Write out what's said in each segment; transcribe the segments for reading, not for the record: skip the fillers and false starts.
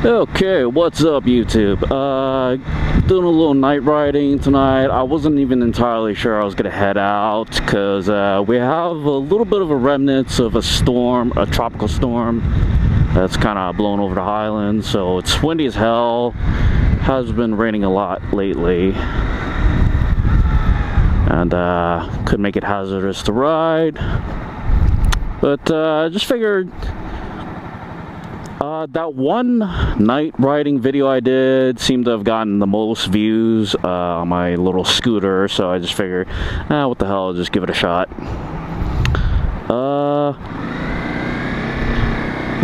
Okay, what's up YouTube? Doing a little night riding tonight. I wasn't even entirely sure I was gonna head out because we have a little bit of a remnants of a storm, a tropical storm that's kind of blowing over the highlands, so it's windy as hell. Has been raining a lot lately, and could make it hazardous to ride, but I just figured that one night riding video I did seemed to have gotten the most views on my little scooter, so I just figured, what the hell, I'll just give it a shot.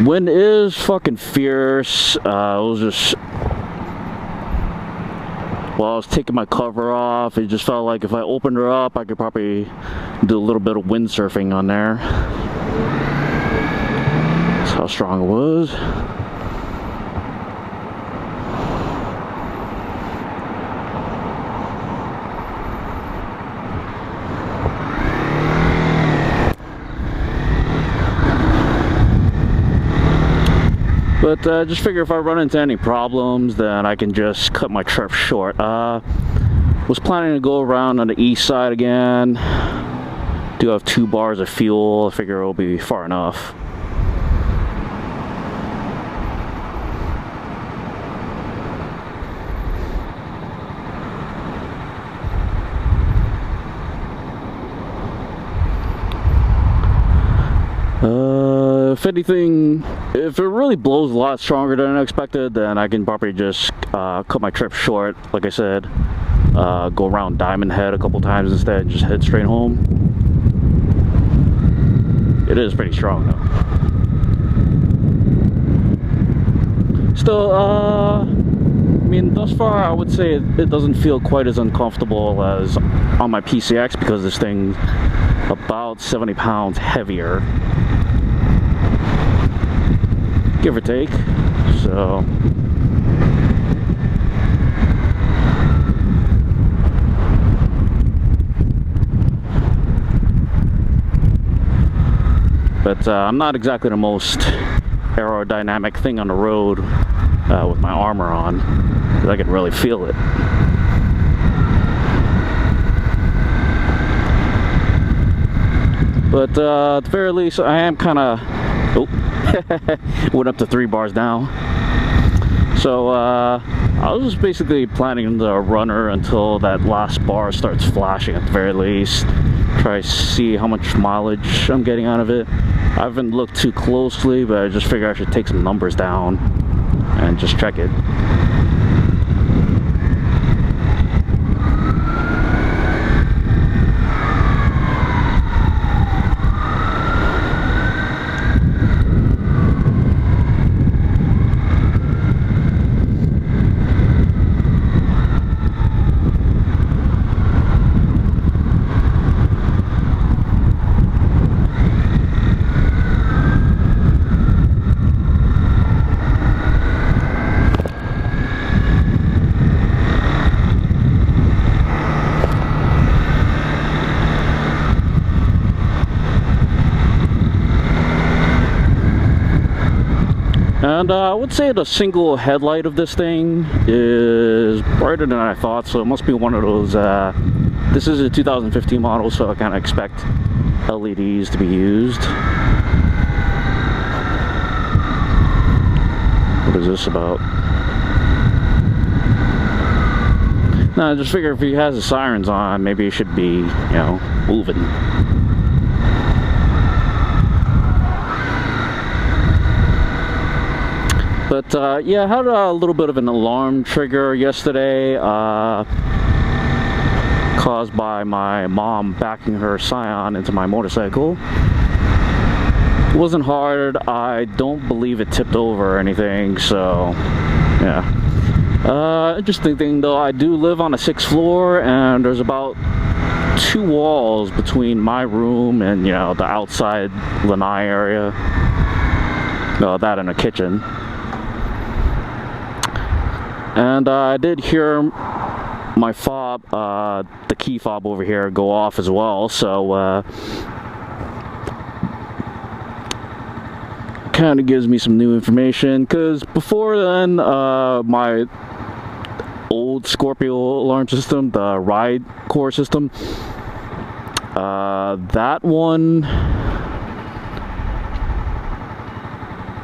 Wind is fucking fierce. It was just, while I was taking my cover off, it just felt like if I opened her up, I could probably do a little bit of windsurfing on there. That's how strong it was. But just figure if I run into any problems, then I can just cut my trip short. Was planning to go around on the east side again. Do have 2 bars of fuel. I figure it'll be far enough. If anything, if it really blows a lot stronger than I expected, then I can probably just cut my trip short. Like I said, go around Diamond Head a couple times instead and just head straight home. It is pretty strong though. Still, I mean, thus far I would say it doesn't feel quite as uncomfortable as on my PCX because this thing's about 70 pounds heavier, give or take. So but I'm not exactly the most aerodynamic thing on the road with my armor on, because I can really feel it. But at the very least, I am kind of, went up to 3 bars now. So I was just basically planning to run her until that last bar starts flashing at the very least. Try to see how much mileage I'm getting out of it. I haven't looked too closely, but I just figured I should take some numbers down and just check it. And I would say the single headlight of this thing is brighter than I thought, so it must be one of those, this is a 2015 model, so I kind of expect LEDs to be used. What is this about? No, I just figure if he has the sirens on, maybe he should be, you know, moving. But yeah, I had a little bit of an alarm trigger yesterday, caused by my mom backing her Scion into my motorcycle. It wasn't hard. I don't believe it tipped over or anything, so yeah. Interesting thing though, I do live on the 6th floor, and there's about 2 walls between my room and, you know, the outside lanai area. That and a kitchen. And I did hear my fob, the key fob over here, go off as well, so kind of gives me some new information, because before then, my old Scorpio alarm system, the ride core system, that one,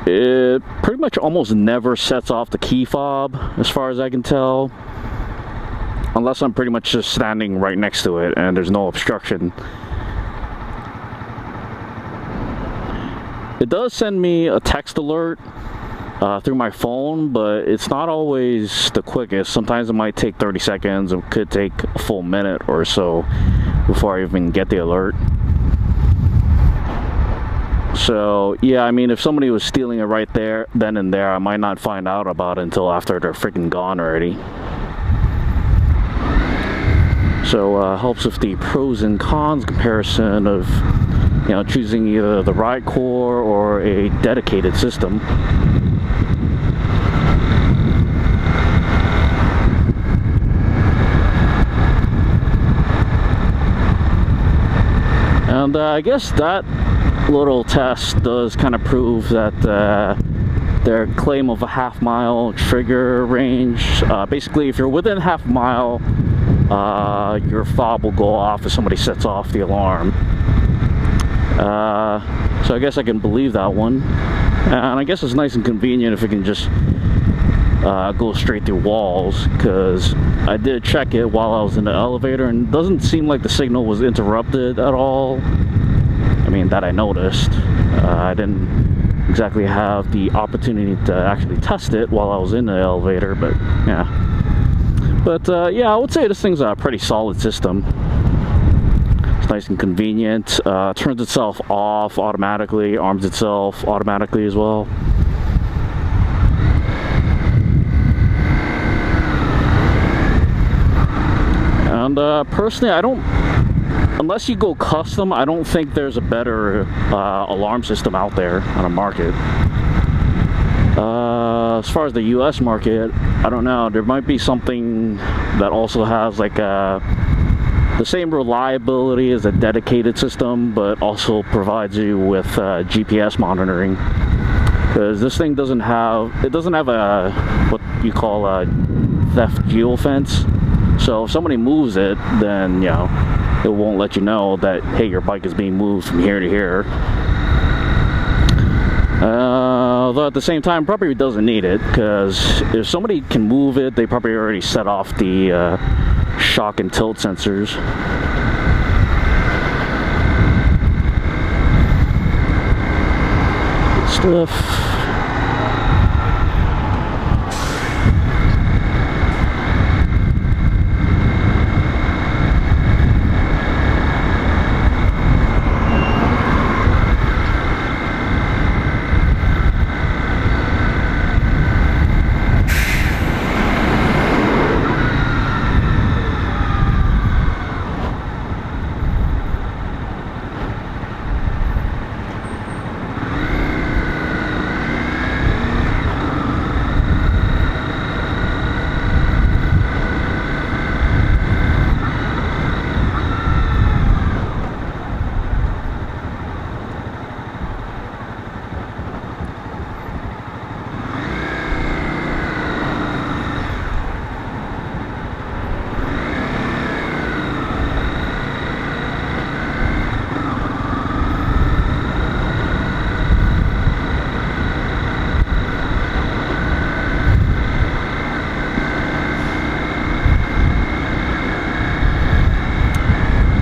it pretty much almost never sets off the key fob, as far as I can tell, unless I'm pretty much just standing right next to it and there's no obstruction. It does send me a text alert through my phone, but it's not always the quickest. Sometimes it might take 30 seconds. It could take a full minute or so before I even get the alert. So yeah, I mean, if somebody was stealing it right there, then and there, I might not find out about it until after they're freaking gone already. So helps with the pros and cons comparison of, you know, choosing either the ride core or a dedicated system. And I guess that little test does kind of prove that their claim of a half-mile trigger range, basically if you're within half a mile, your fob will go off if somebody sets off the alarm. So I guess I can believe that one, and I guess it's nice and convenient if it can just go straight through walls, because I did check it while I was in the elevator and it doesn't seem like the signal was interrupted at all. I mean, that I noticed. I didn't exactly have the opportunity to actually test it while I was in the elevator, but yeah. But yeah, I would say this thing's a pretty solid system. It's nice and convenient. Turns itself off automatically, arms itself automatically as well. And personally, I don't, unless you go custom, I don't think there's a better alarm system out there on the market. As far as the US market, I don't know, there might be something that also has like the same reliability as a dedicated system, but also provides you with GPS monitoring. Because this thing doesn't have a, what you call a theft geofence. So if somebody moves it, then, you know, it won't let you know that, hey, your bike is being moved from here to here. Although at the same time, probably doesn't need it, because if somebody can move it, they probably already set off the shock and tilt sensors. Good stuff.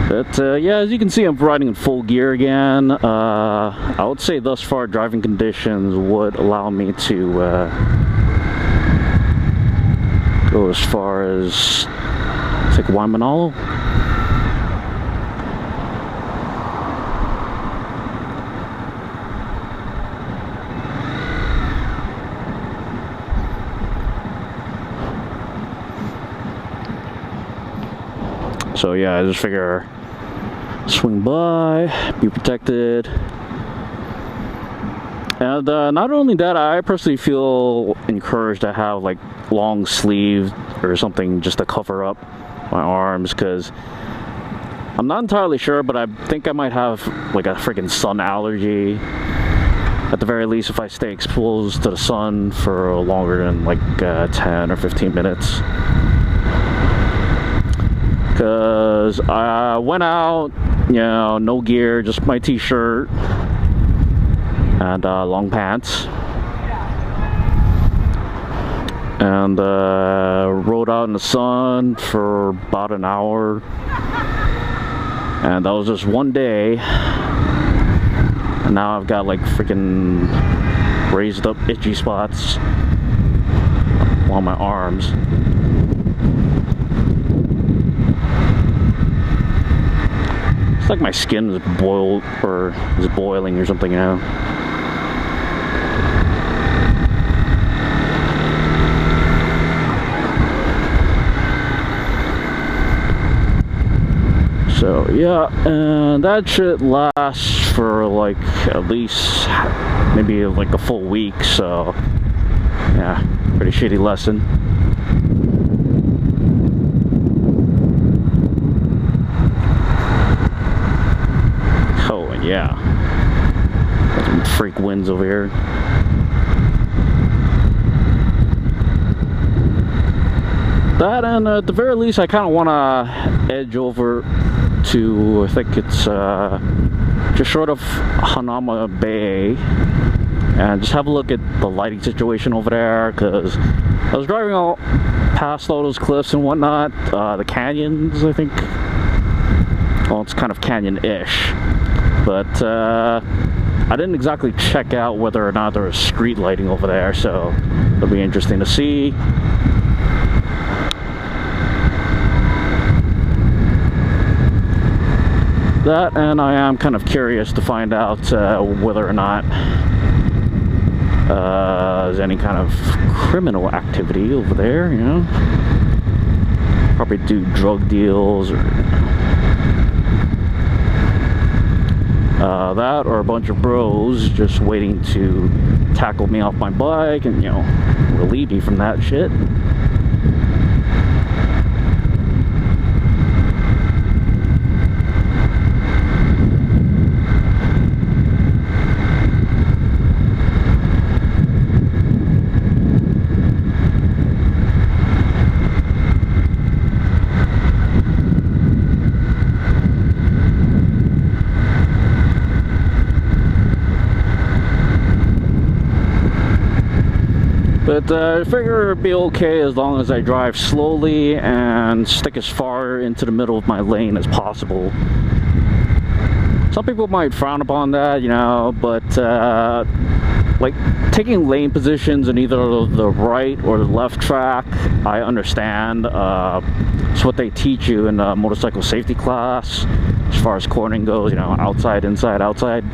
But yeah, as you can see, I'm riding in full gear again. I would say thus far driving conditions would allow me to go as far as, it's like Waimanalo. So yeah, I just figure swing by, be protected. And not only that, I personally feel encouraged to have like long sleeve or something just to cover up my arms, because I'm not entirely sure, but I think I might have like a freaking sun allergy. at the very least, if I stay exposed to the sun for longer than like 10 or 15 minutes. Because I went out, you know, no gear, just my t-shirt and long pants. And rode out in the sun for about an hour. And that was just one day. And now I've got like freaking raised up itchy spots on my arms. It's like my skin is boiled or is boiling or something, you know. So yeah, and that should last for like at least maybe like a full week. So yeah, pretty shitty lesson. Oh, and yeah, got some freak winds over here. That, and at the very least, I kind of want to edge over to, I think it's just short of Hanama Bay, and just have a look at the lighting situation over there, because I was driving out past all those cliffs and whatnot, the canyons, I think. Well, it's kind of canyon-ish, but I didn't exactly check out whether or not there was street lighting over there, so it'll be interesting to see. That, and I am kind of curious to find out whether or not there's any kind of criminal activity over there, you know. Probably do drug deals or that, or a bunch of bros just waiting to tackle me off my bike and, you know, relieve me from that shit. But I figure it'd be okay as long as I drive slowly and stick as far into the middle of my lane as possible. Some people might frown upon that, you know, but like taking lane positions in either the right or the left track, I understand. It's what they teach you in the motorcycle safety class as far as cornering goes, you know, outside, inside, outside.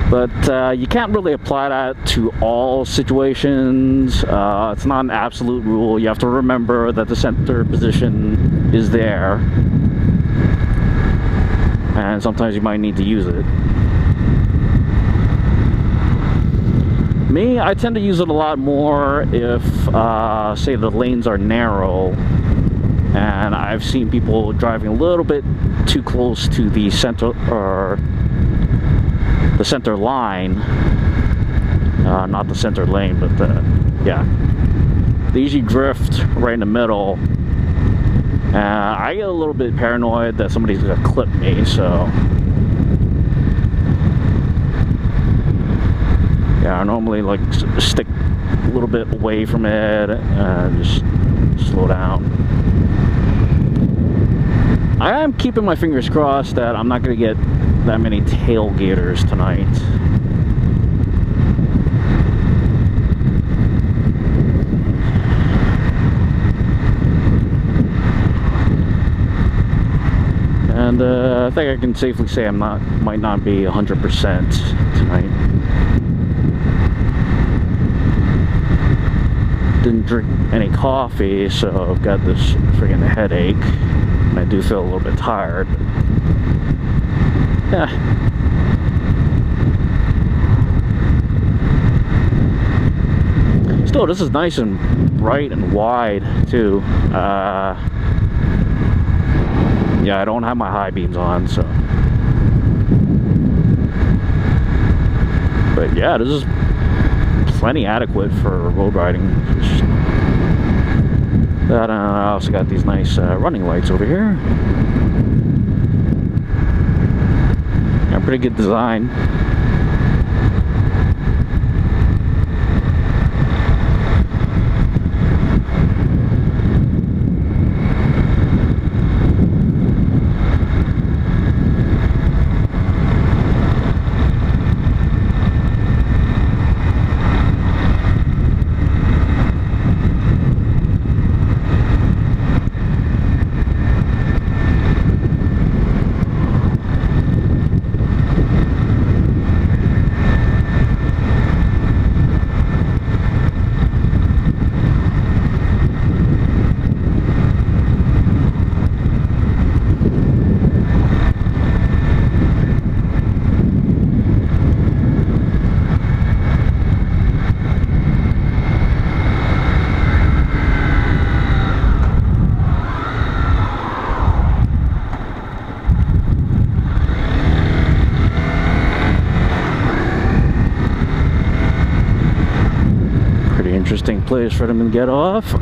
But you can't really apply that to all situations. It's not an absolute rule. You have to remember that the center position is there, and sometimes you might need to use it. Me, I tend to use it a lot more if, say, the lanes are narrow, and I've seen people driving a little bit too close to the center, or the center line, not the center lane, but yeah, they usually drift right in the middle. I get a little bit paranoid that somebody's gonna clip me, so yeah, I normally like stick a little bit away from it and just slow down. I am keeping my fingers crossed that I'm not gonna get that many tailgaters tonight. And I think I can safely say might not be 100% tonight. Didn't drink any coffee, so I've got this friggin' headache, and I do feel a little bit tired. Yeah. Still, this is nice and bright and wide too. Yeah, I don't have my high beams on, so But yeah, this is plenty adequate for road riding. That I also got these nice running lights over here. Yeah, pretty good design. Interesting place for them to get off.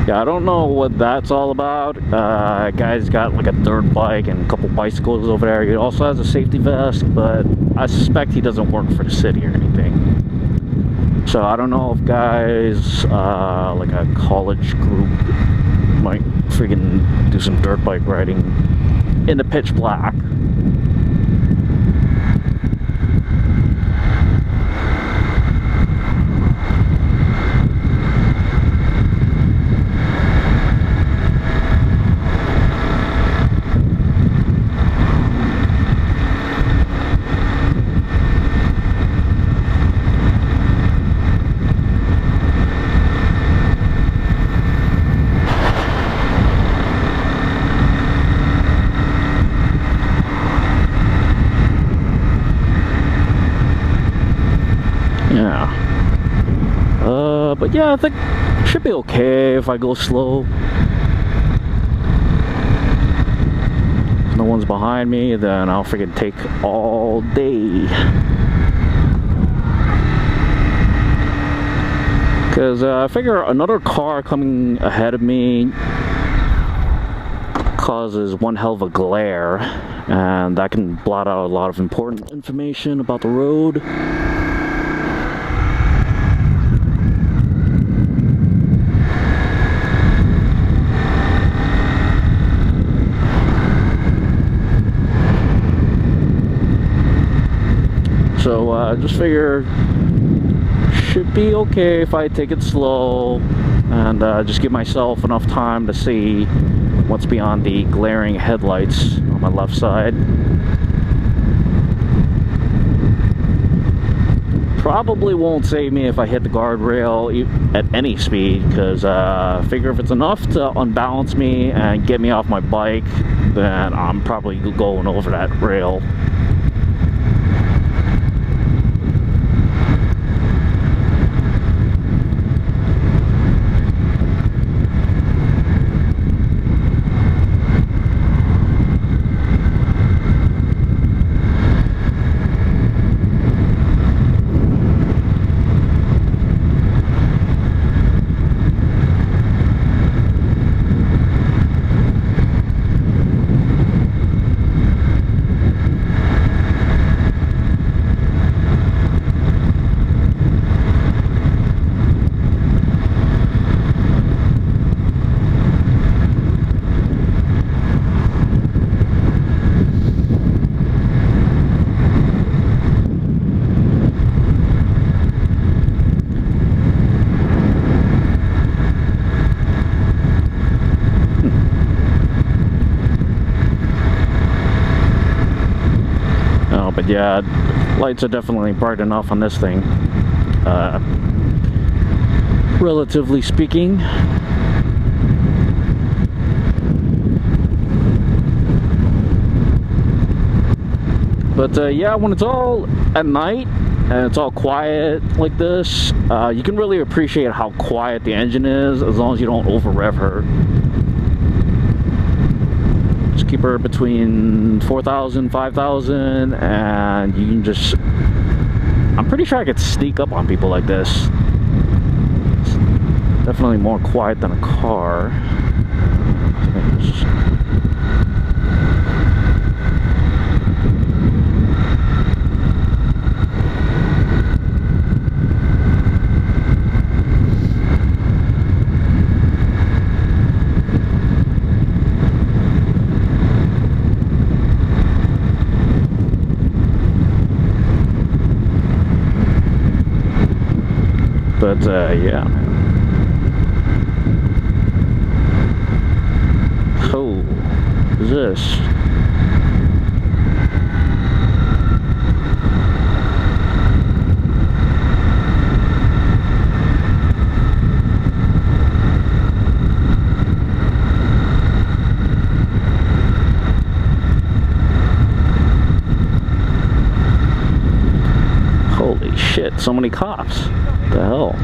Yeah, I don't know what that's all about. Guy's got like a dirt bike and a couple bicycles over there. He also has a safety vest, but I suspect he doesn't work for the city or anything. So I don't know if guys, like a college group, might freaking do some dirt bike riding in the pitch black. But yeah, I think it should be okay if I go slow. If no one's behind me, then I'll freaking take all day. Because I figure another car coming ahead of me causes one hell of a glare, and that can blot out a lot of important information about the road. So just figure should be okay if I take it slow and just give myself enough time to see what's beyond the glaring headlights on my left side. Probably won't save me if I hit the guardrail at any speed, because I figure if it's enough to unbalance me and get me off my bike, then I'm probably going over that rail. But yeah, lights are definitely bright enough on this thing, relatively speaking. But yeah, when it's all at night and it's all quiet like this, you can really appreciate how quiet the engine is as long as you don't over rev her. Just keep cheaper, between 4,000, 5,000, and you can just, I'm pretty sure I could sneak up on people like this. It's definitely more quiet than a car. But yeah, man. Oh, what is this? Holy shit, so many cops. What the hell?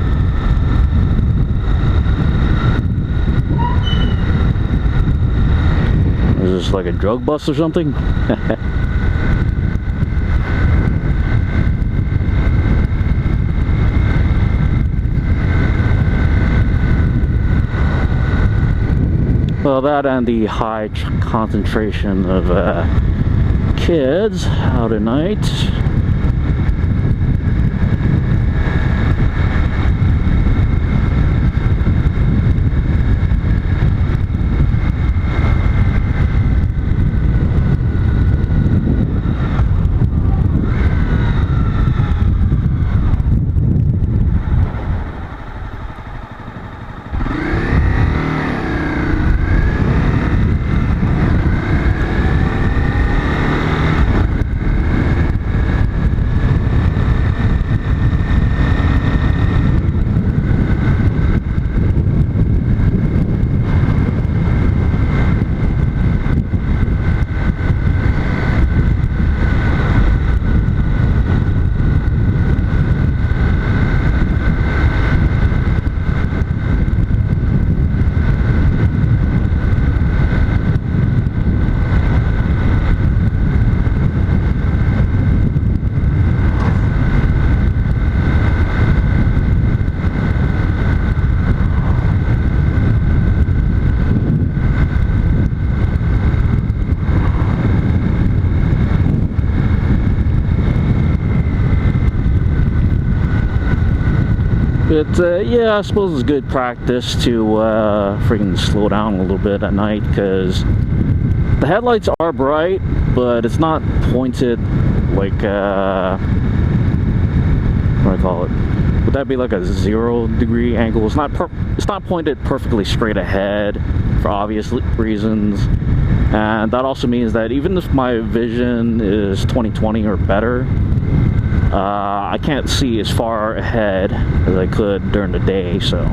Is this like a drug bust or something? Well, that and the high concentration of kids out at night. But yeah, I suppose it's good practice to freaking slow down a little bit at night, because the headlights are bright, but it's not pointed like what do I call it? Would that be like a 0-degree angle? It's not pointed perfectly straight ahead for obvious reasons, and that also means that even if my vision is 20/20 or better, I can't see as far ahead as I could during the day, so.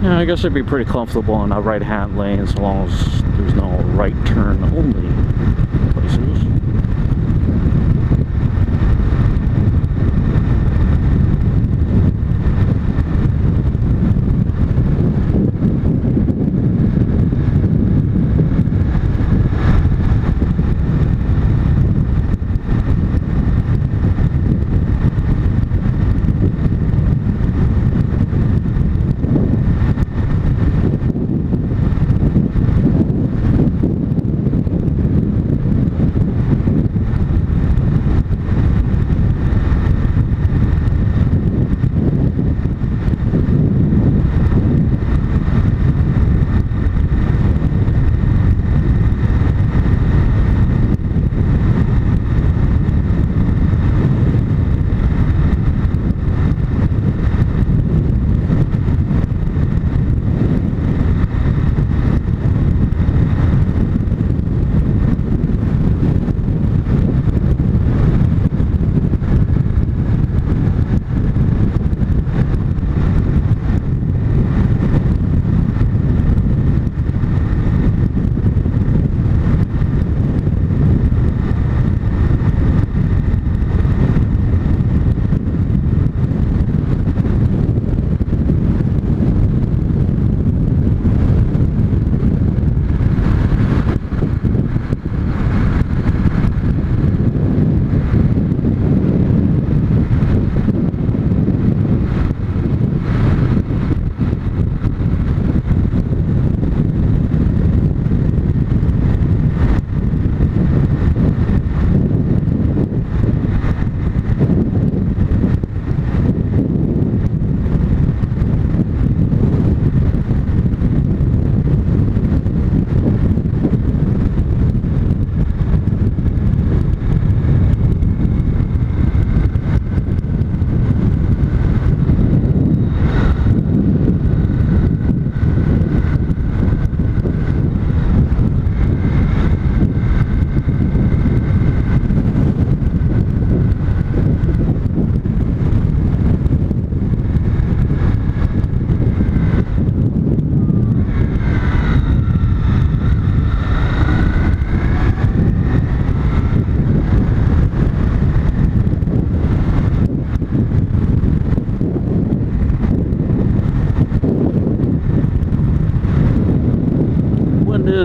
Yeah, I guess I'd be pretty comfortable in a right-hand lane as long as there's no right turn only places.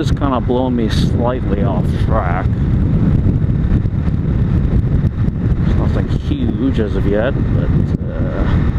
is kind of blowing me slightly off track. It's nothing huge as of yet, but yeah.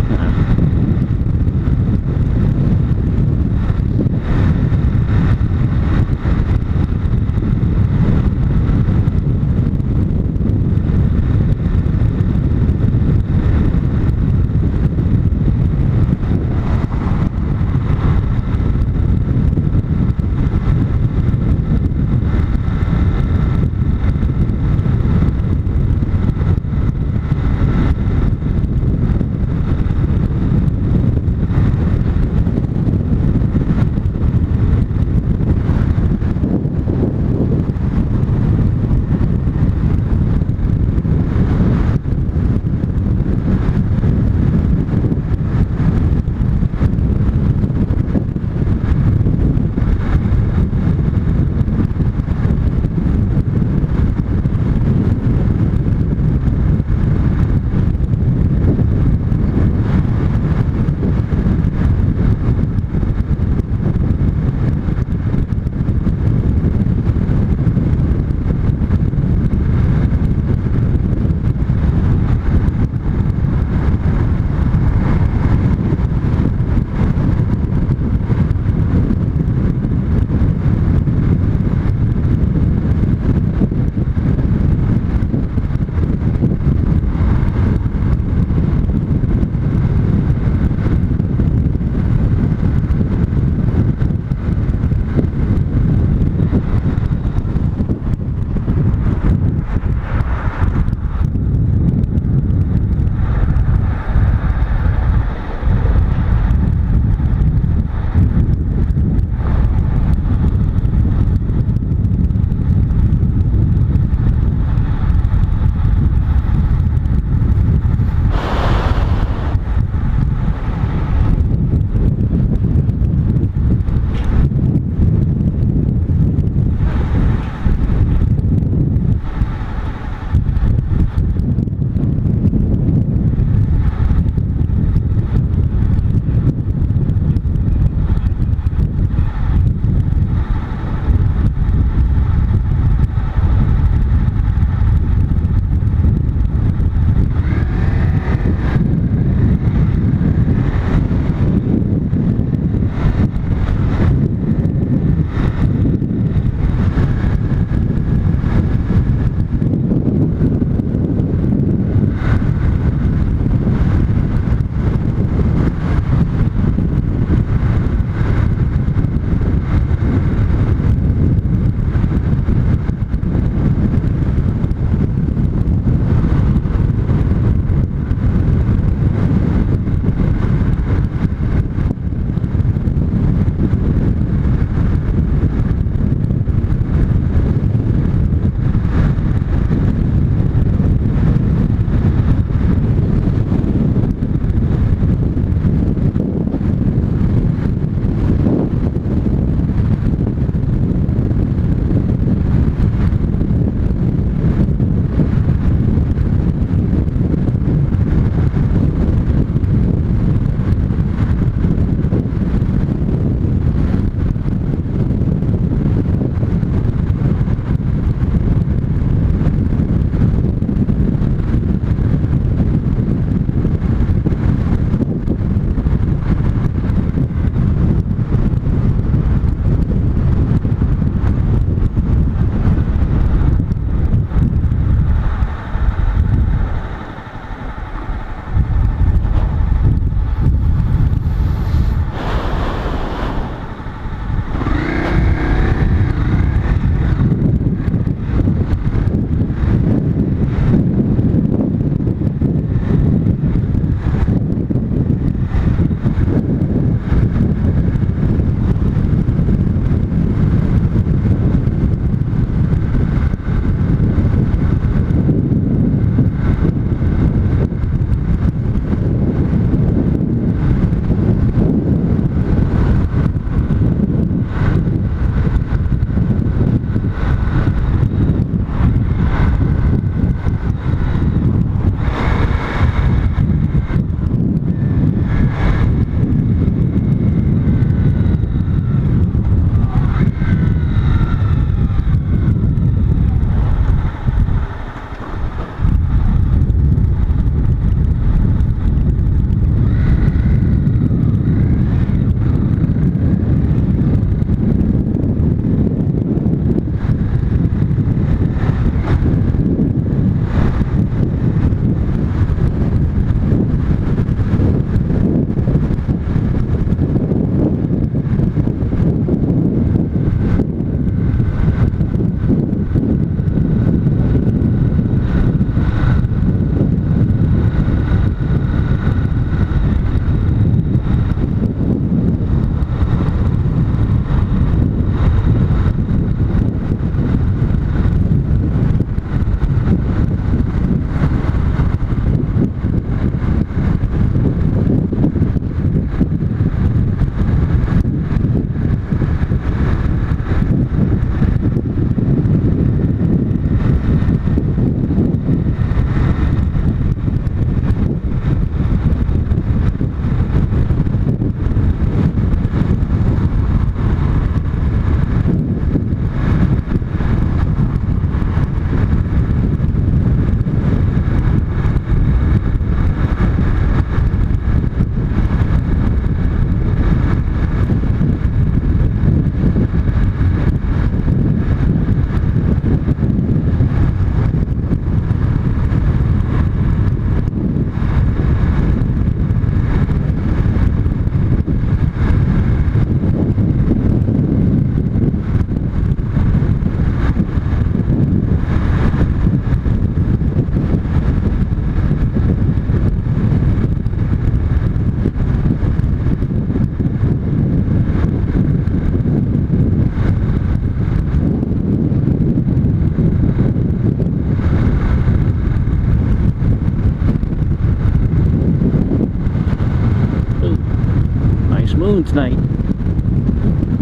moon tonight.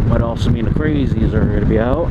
Might also mean the crazies are going to be out.